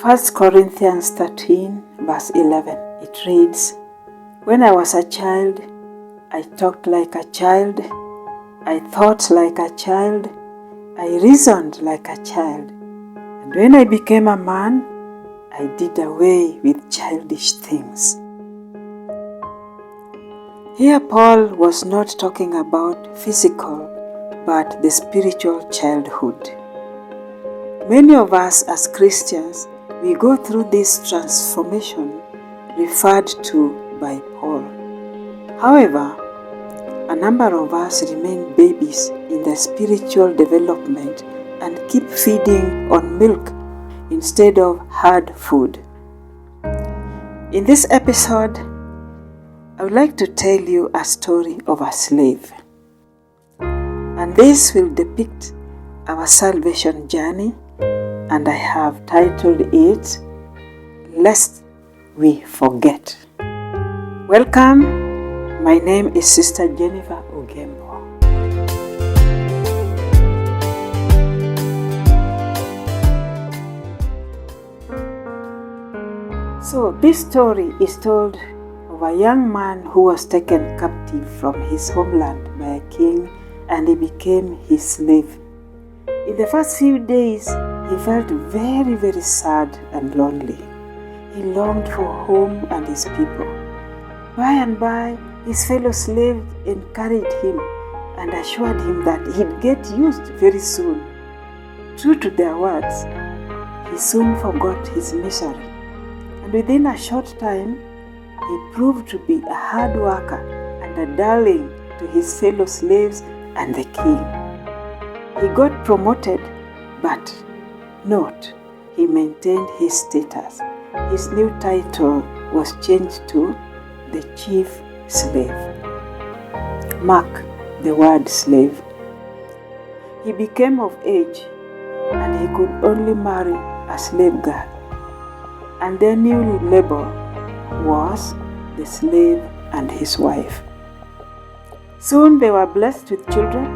1 Corinthians 13 verse 11, it reads, "When I was a child, I talked like a child, I thought like a child, I reasoned like a child, and when I became a man, I did away with childish things." Here Paul was not talking about physical, but the spiritual childhood. Many of us as Christians, we go through this transformation referred to by Paul. However, a number of us remain babies in the spiritual development and keep feeding on milk instead of hard food. In this episode, I would like to tell you a story of a slave. And this will depict our salvation journey, and I have titled it, "Lest We Forget." Welcome, my name is Sister Jennifer Ugembo. So this story is told of a young man who was taken captive from his homeland by a king, and he became his slave. In the first few days, he felt very, very sad and lonely. He longed for home and his people. By and by, his fellow slaves encouraged him and assured him that he'd get used very soon. True to their words, he soon forgot his misery, and within a short time, he proved to be a hard worker and a darling to his fellow slaves and the king. He got promoted, but note, he maintained his status. His new title was changed to the chief slave. Mark the word slave. He became of age, and he could only marry a slave girl, and their new label was the slave and his wife. Soon they were blessed with children,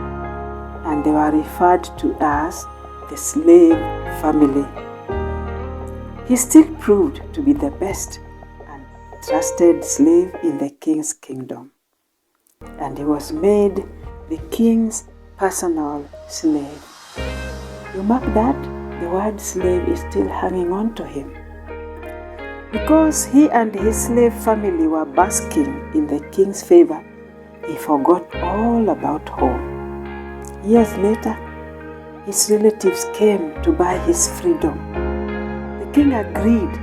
and they were referred to as the slave family. He still proved to be the best and trusted slave in the king's kingdom, and he was made the king's personal slave. You mark that? The word slave is still hanging on to him. Because he and his slave family were basking in the king's favor, he forgot all about home. Years later, his relatives came to buy his freedom. The king agreed,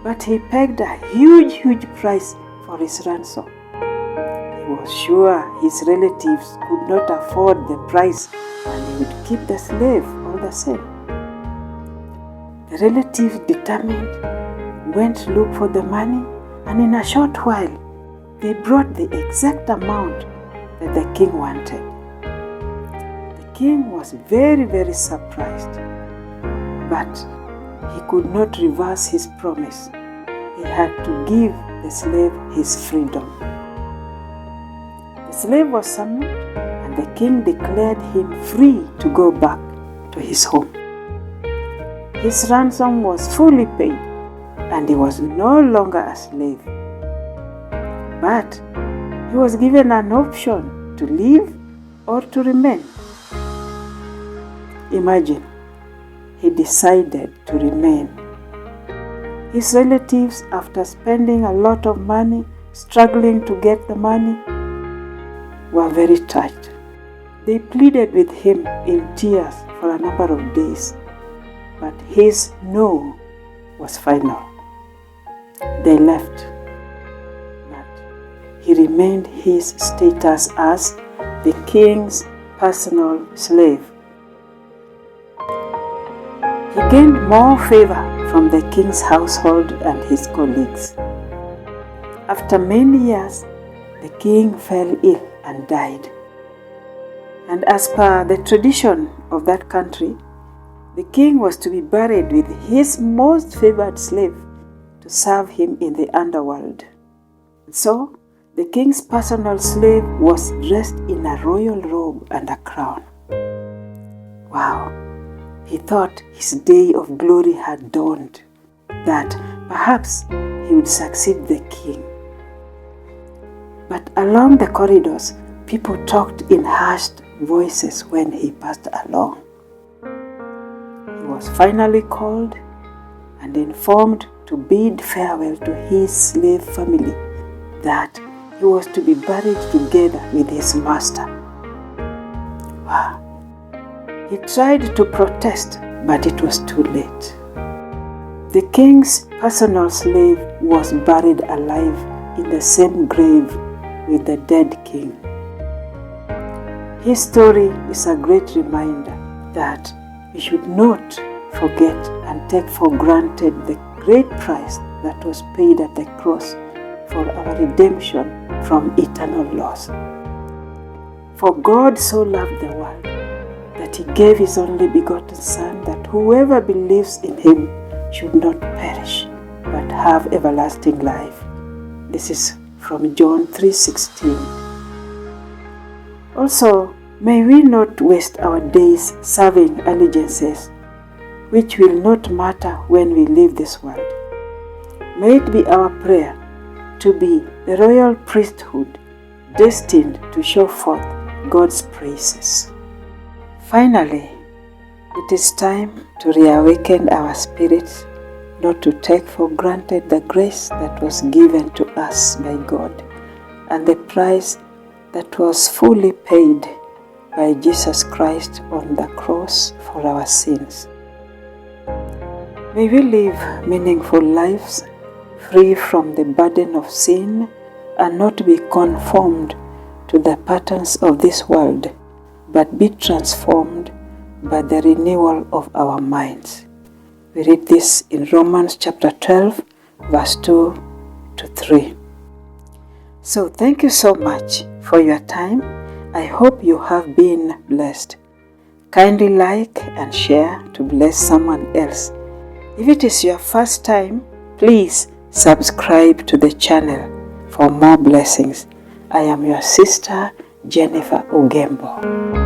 but he pegged a huge price for his ransom. He was sure his relatives could not afford the price, and he would keep the slave all the same. The relatives, determined, went to look for the money, and in a short while, they brought the exact amount that the king wanted. The king was very, very surprised, but he could not reverse his promise. He had to give the slave his freedom. The slave was summoned, and the king declared him free to go back to his home. His ransom was fully paid, and he was no longer a slave. But he was given an option to leave or to remain. Imagine, he decided to remain. His relatives, after spending a lot of money, struggling to get the money, were very touched. They pleaded with him in tears for a number of days, but his no was final. They left, but he remained his status as the king's personal slave. He gained more favor from the king's household and his colleagues. After many years, the king fell ill and died. And as per the tradition of that country, the king was to be buried with his most favored slave to serve him in the underworld. So, the king's personal slave was dressed in a royal robe and a crown. Wow! he thought his day of glory had dawned, that perhaps he would succeed the king. But along the corridors, people talked in hushed voices when he passed along. He was finally called and informed to bid farewell to his slave family, that he was to be buried together with his master. Wow. He tried to protest, but it was too late. The king's personal slave was buried alive in the same grave with the dead king. His story is a great reminder that we should not forget and take for granted the great price that was paid at the cross for our redemption from eternal loss. For God so loved the world that he gave his only begotten Son, that whoever believes in him should not perish but have everlasting life. This is from John 3:16. Also, may we not waste our days serving allegiances which will not matter when we leave this world. May it be our prayer to be the royal priesthood destined to show forth God's praises. Finally, it is time to reawaken our spirits, not to take for granted the grace that was given to us by God and the price that was fully paid by Jesus Christ on the cross for our sins. May we live meaningful lives, free from the burden of sin, and not be conformed to the patterns of this world, but be transformed by the renewal of our minds. We read this in Romans chapter 12, verse 2 to 3. So thank you so much for your time. I hope you have been blessed. Kindly like and share to bless someone else. If it is your first time, please subscribe to the channel for more blessings. I am your sister, Jennifer Ugembo.